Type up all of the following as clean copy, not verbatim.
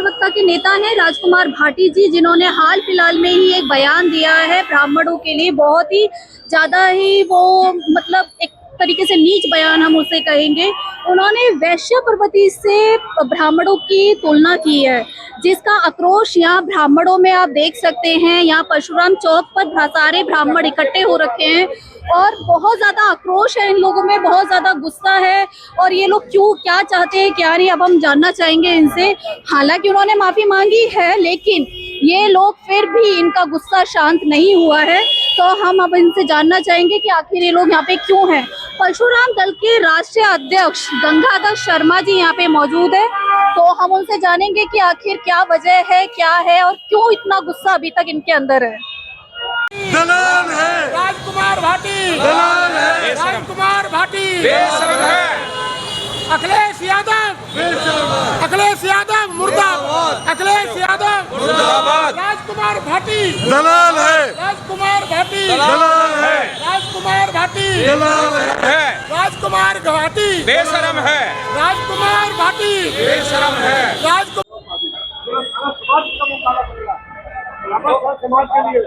वक्ता के नेता हैं राजकुमार भाटी जी, जिन्होंने हाल फिलहाल में ही एक बयान दिया है ब्राह्मणों के लिए। बहुत ही ज्यादा ही वो मतलब एक तरीके से नीच बयान हम उसे कहेंगे। उन्होंने वैश्य प्रवृत्ति से ब्राह्मणों की तुलना की है, जिसका आक्रोश यहाँ ब्राह्मणों में आप देख सकते हैं। यहाँ परशुराम चौक पर सारे ब्राह्मण इकट्ठे हो रखे हैं और बहुत ज्यादा आक्रोश है इन लोगों में, बहुत ज्यादा गुस्सा है। और ये लोग क्यों क्या चाहते हैं क्या नहीं, अब हम जानना चाहेंगे इनसे। हालांकि उन्होंने माफी मांगी है, लेकिन ये लोग फिर भी इनका गुस्सा शांत नहीं हुआ है। तो हम अब इनसे जानना चाहेंगे कि आखिर ये लोग यहाँ पे क्यों हैं। परशुराम दल के राष्ट्रीय अध्यक्ष गंगाधर शर्मा जी यहाँ पे मौजूद है, तो हम उनसे जानेंगे कि आखिर क्या वजह है, क्या है और क्यों इतना गुस्सा अभी तक इनके अंदर है। दलाल है राजकुमार भाटी, दलाल है राजकुमार भाटी, बेशरम है अखिलेश यादव, अखिलेश यादव मुर्दाबाद, अखिलेश यादव मुर्दाबाद, राजकुमार भाटी दलाल है राजकुमार भाटी, दलाल है राजकुमार भाटी, दलाल है राजकुमार भाटी, बेशरम है राजकुमार भाटी, बेशरम है समाज के लिए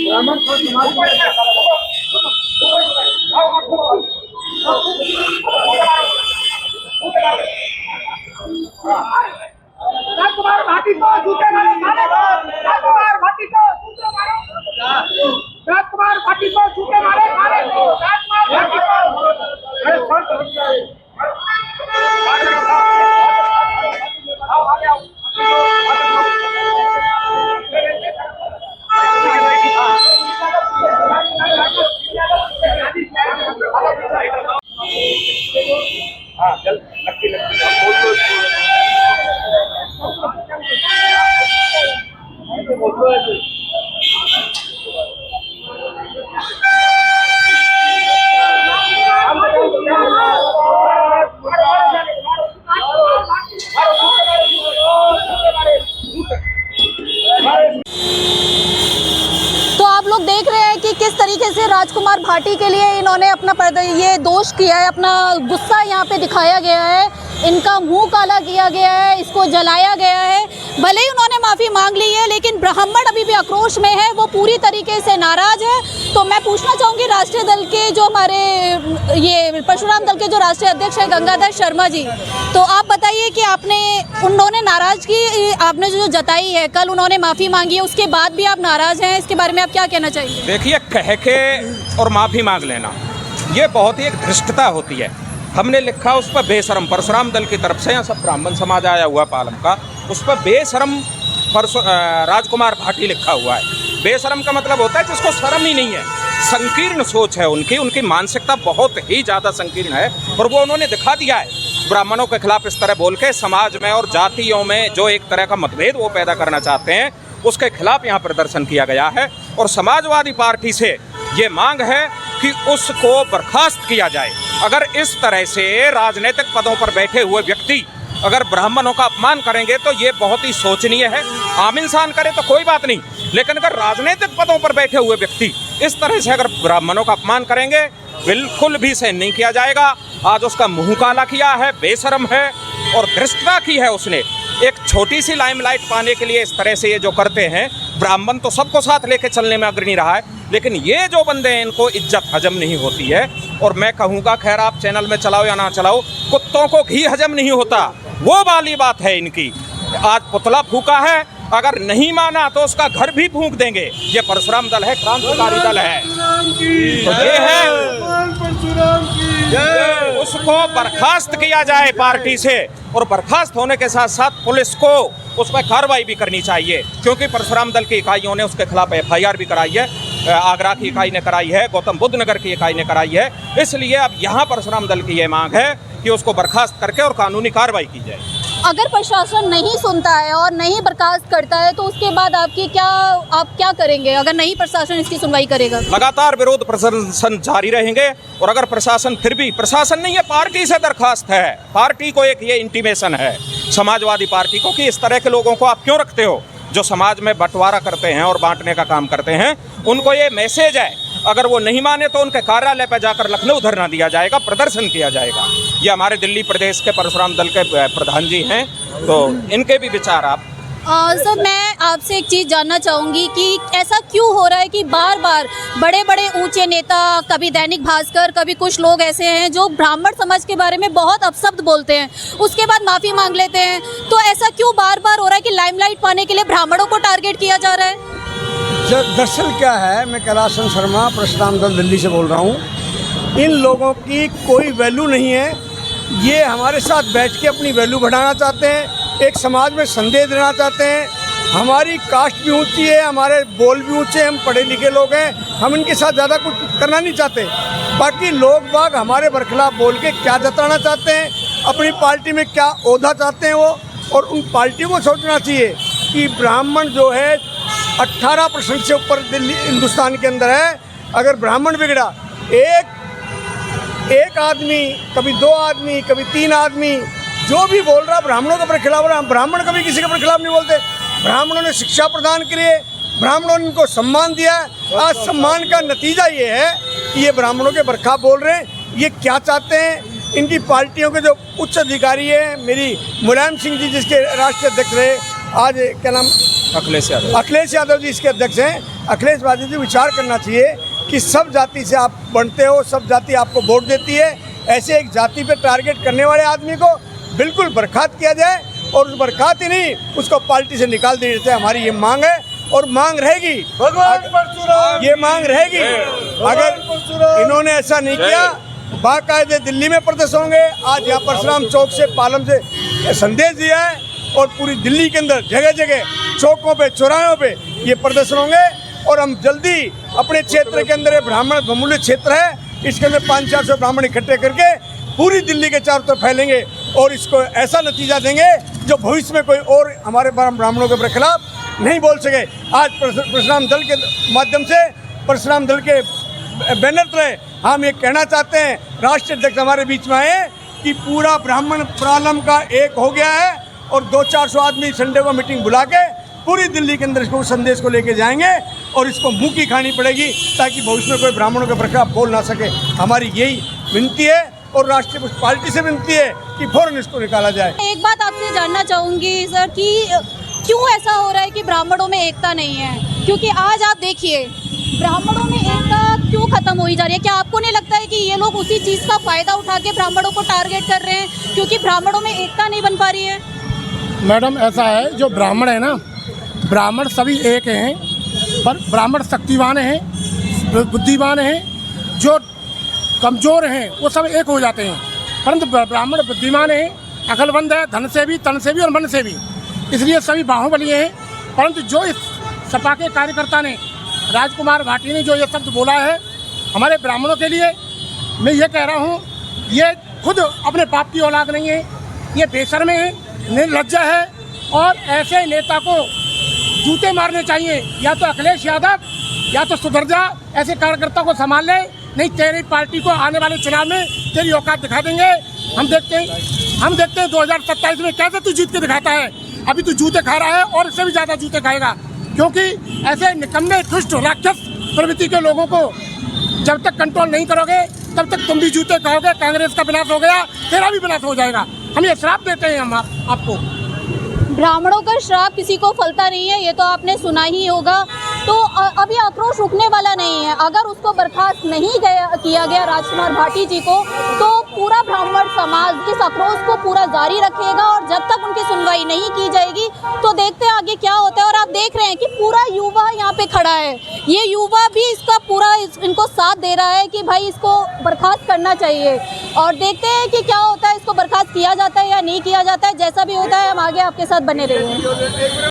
ब्राह्मण समाज के लिए राजकुमार भाटी को जूते मारो, राजकुमार भाटी को जूते मारो, राजकुमार भाटी को जूते मारे, राजकुमार भाटी तो आप लोग देख रहे हैं कि किस तरीके से राजकुमार भाटी के लिए इन्होंने अपना ये दोष किया है, अपना गुस्सा यहाँ पे दिखाया गया है, इनका मुंह काला किया गया है, इसको जलाया गया है। भले ही उन्होंने माफ़ी मांग ली है, लेकिन ब्राह्मण अभी भी आक्रोश में है, वो पूरी तरीके से नाराज है। तो मैं पूछना चाहूँगी राष्ट्रीय दल के जो हमारे ये परशुराम दल के जो राष्ट्रीय अध्यक्ष हैं गंगाधर शर्मा जी, तो आप बताइए कि उन्होंने नाराजगी आपने जो जताई है, कल उन्होंने माफ़ी मांगी है, उसके बाद भी आप नाराज़ हैं, इसके बारे में आप क्या कहना चाहिए? देखिए, कह के और माफ़ी मांग लेना ये बहुत ही एक धृष्टता होती है। हमने लिखा उस पर बेशरम, परशुराम दल की तरफ से यहाँ सब ब्राह्मण समाज आया हुआ पालम का, उस पर बेशरम राजकुमार भाटी लिखा हुआ है। बेशरम का मतलब होता है जिसको शर्म ही नहीं है। संकीर्ण सोच है उनकी मानसिकता बहुत ही ज़्यादा संकीर्ण है, और वो उन्होंने दिखा दिया है। ब्राह्मणों के खिलाफ इस तरह बोल के समाज में और जातियों में जो एक तरह का मतभेद वो पैदा करना चाहते हैं, उसके खिलाफ यहाँ प्रदर्शन किया गया है। और समाजवादी पार्टी से ये मांग है कि उसको बर्खास्त किया जाए। अगर इस तरह से राजनीतिक पदों पर बैठे हुए व्यक्ति अगर ब्राह्मणों का अपमान करेंगे तो ये बहुत ही शोचनीय है। आम इंसान करे तो कोई बात नहीं, लेकिन अगर राजनीतिक पदों पर बैठे हुए व्यक्ति इस तरह से अगर ब्राह्मणों का अपमान करेंगे, बिल्कुल भी सहन नहीं किया जाएगा। आज उसका मुंह काला किया है, बेशरम है और धृष्टता की है उसने। एक छोटी सी लाइमलाइट पाने के लिए इस तरह से ये जो करते हैं, ब्राह्मण तो सबको साथ लेके चलने में अग्रणी रहा है, लेकिन ये जो बंदे हैं इनको इज्जत हजम नहीं होती है। और मैं कहूँगा, खैर आप चैनल में चलाओ या ना चलाओ, कुत्तों को घी हजम नहीं होता, वो वाली बात है इनकी। आज पुतला फूका है, अगर नहीं माना तो उसका घर भी फूंक देंगे। ये परशुराम दल है, क्रांतिकारी दल है। तो ये है, उसको बर्खास्त किया जाए पार्टी से, और बर्खास्त होने के साथ साथ पुलिस को उस पर कार्रवाई भी करनी चाहिए, क्योंकि परशुराम दल की इकाइयों ने उसके खिलाफ FIR भी कराई है। आगरा की इकाई ने कराई है, गौतम बुद्ध नगर की इकाई ने कराई है। इसलिए अब यहाँ परशुराम दल की ये मांग है कि उसको बर्खास्त करके और कानूनी कार्रवाई की जाए। अगर प्रशासन नहीं सुनता है और नहीं बर्खास्त करता है तो उसके बाद आप क्या करेंगे? अगर नहीं प्रशासन इसकी सुनवाई करेगा, लगातार विरोध प्रदर्शन जारी रहेंगे। और अगर प्रशासन फिर भी, प्रशासन नहीं है, पार्टी से दरखास्त है, पार्टी को एक ये इंटीमेशन है समाजवादी पार्टी को कि इस तरह के लोगों को आप क्यों रखते हो जो समाज में बंटवारा करते हैं और बांटने का काम करते हैं। उनको ये मैसेज है अगर वो नहीं माने तो उनके कार्यालय पर जाकर लखनऊ धरना दिया जाएगा, प्रदर्शन किया जाएगा। ये हमारे दिल्ली प्रदेश के परशुराम दल के प्रधान जी हैं, तो इनके भी विचार आप। सर मैं आपसे एक चीज़ जानना चाहूँगी कि ऐसा क्यों हो रहा है कि बार बार बड़े बड़े ऊंचे नेता, कभी दैनिक भास्कर, कभी कुछ लोग ऐसे हैं जो ब्राह्मण समाज के बारे में बहुत अपशब्द बोलते हैं, उसके बाद माफ़ी मांग लेते हैं। तो ऐसा क्यों बार बार हो रहा है कि लाइमलाइट पाने के लिए ब्राह्मणों को टारगेट किया जा रहा है? दरअसल क्या है, मैं कैलाश शर्मा परशुराम दल दिल्ली से बोल रहा हूँ। इन लोगों की कोई वैल्यू नहीं है। ये हमारे साथ बैठ के अपनी वैल्यू बढ़ाना चाहते हैं, एक समाज में संदेश देना चाहते हैं। हमारी कास्ट भी ऊंची है, हमारे बोल भी ऊंचे हैं, हम पढ़े लिखे लोग हैं, हम इनके साथ ज़्यादा कुछ करना नहीं चाहते। बाकी लोग बाग हमारे बरखिलाफ बोल के क्या जताना चाहते हैं, अपनी पार्टी में क्या ओहदा चाहते हैं वो, और उन पार्टियों को सोचना चाहिए कि ब्राह्मण जो है 18% से ऊपर दिल्ली हिंदुस्तान के अंदर है। अगर ब्राह्मण बिगड़ा, एक आदमी, कभी 2 आदमी, कभी 3 आदमी जो भी बोल रहा ब्राह्मणों के खिलाफ रहा, ब्राह्मण कभी किसी के खिलाफ नहीं बोलते। ब्राह्मणों ने शिक्षा प्रदान की है, ब्राह्मणों ने इनको सम्मान दिया है। आज सम्मान का नतीजा ये है कि ये ब्राह्मणों के बरखा बोल रहे हैं। ये क्या चाहते हैं? इनकी पार्टियों के जो उच्च अधिकारी हैं, मेरी मुलायम सिंह जी जिसके राष्ट्रीय अध्यक्ष रहे, आज क्या नाम, अखिलेश यादव जी इसके अध्यक्ष हैं। अखिलेश यादव जी विचार करना चाहिए कि सब जाति से आप बनते हो, सब जाति आपको वोट देती है। ऐसे एक जाति पे टारगेट करने वाले आदमी को बिल्कुल बर्खास्त किया जाए, और उस बर्खास्त ही नहीं, उसको पार्टी से निकाल दिया जाए। हमारी ये मांग है और मांग रहेगी, ये मांग रहेगी। अगर इन्होंने ऐसा नहीं किया, बाकायदे दिल्ली में प्रदर्शन होंगे। आज यहाँ परशुराम चौक से, पालम से संदेश दिया है, और पूरी दिल्ली के अंदर जगह जगह चौकों पे, चौराहों पे ये प्रदर्शन होंगे। और हम जल्दी अपने क्षेत्र के अंदर, ब्राह्मण बहुमूल्य क्षेत्र है, इसके अंदर 500-400 ब्राह्मण इकट्ठे करके पूरी दिल्ली के चारों तरफ फैलेंगे, और इसको ऐसा नतीजा देंगे जो भविष्य में कोई और हमारे ब्राह्मणों के खिलाफ नहीं बोल सके। आज परशुराम दल के माध्यम से, परशुराम दल के बैनर तले हम ये कहना चाहते हैं, राष्ट्रीय अध्यक्ष हमारे बीच में आए कि पूरा ब्राह्मण प्रालम का एक हो गया है, और 200-400 आदमी संडे को मीटिंग बुला के पूरी दिल्ली के अंदर इसको संदेश को लेके जाएंगे, और इसको मुंह की खानी पड़ेगी ताकि भविष्य में कोई ब्राह्मणों के खिलाफ बोल ना सके। हमारी यही विनती है, और राष्ट्रीय पार्टी से विनती है कि फौरन इसको निकाला जाए। एक बात आपसे जानना चाहूँगी सर कि क्यों ऐसा हो रहा है कि ब्राह्मणों में एकता नहीं है? क्योंकि आज आप देखिए ब्राह्मणों में एकता क्यों खत्म हो जा रही है? क्या आपको नहीं लगता है कि ये लोग उसी चीज़ का फ़ायदा उठा के ब्राह्मणों को टारगेट कर रहे हैं, क्योंकि ब्राह्मणों में एकता नहीं बन पा रही है? मैडम ऐसा है, जो ब्राह्मण है ना, ब्राह्मण सभी एक हैं, पर ब्राह्मण शक्तिवान हैं, बुद्धिमान हैं, जो कमज़ोर हैं वो सब एक हो जाते हैं। परंतु ब्राह्मण बुद्धिमान हैं, अकलमंद है, धन से भी, तन से भी और मन से भी, इसलिए सभी बाहुबली हैं। परंतु जो इस सपा के कार्यकर्ता ने, राजकुमार भाटी ने जो ये शब्द बोला है हमारे ब्राह्मणों के लिए, मैं ये कह रहा हूँ, ये खुद अपने बाप की औलाद नहीं है, ये बेशर्म है, निर्लज्ज है, और ऐसे नेता को जूते मारने चाहिए। या तो अखिलेश यादव या तो सुधर जा, ऐसे कार्यकर्ता को संभाल ले, नहीं तेरी पार्टी को आने वाले चुनाव में तेरी औकात दिखा देंगे। हम देखते हैं 2027 में कैसे तू जीत के दिखाता है। अभी तू जूते खा रहा है और इससे भी ज़्यादा जूते खाएगा, क्योंकि ऐसे निकम्मे दुष्ट राक्षस प्रवृत्ति के लोगों को जब तक कंट्रोल नहीं करोगे तब तक तुम भी जूते खाओगे। कांग्रेस का विनाश हो गया, तेरा भी विनाश हो जाएगा। हम ये श्राप देते हैं हम आपको। ब्राह्मणों का श्राप किसी को फलता नहीं है, ये तो आपने सुना ही होगा। तो अभी आक्रोश रुकने वाला नहीं है। अगर उसको बर्खास्त नहीं किया गया राजकुमार भाटी जी को, तो पूरा ब्राह्मण समाज इस आक्रोश को पूरा जारी रखेगा, और जब तक उनकी सुनवाई नहीं की जाएगी तो देखते हैं आगे क्या होता है। और आप देख रहे हैं कि पूरा युवा यहाँ पे खड़ा है, ये युवा भी इसका पूरा इनको साथ दे रहा है कि भाई इसको बर्खास्त करना चाहिए। और देखते हैं कि क्या होता है, इसको बर्खास्त किया जाता है या नहीं किया जाता है। जैसा भी होता है हम आगे आपके साथ बने रहेंगे।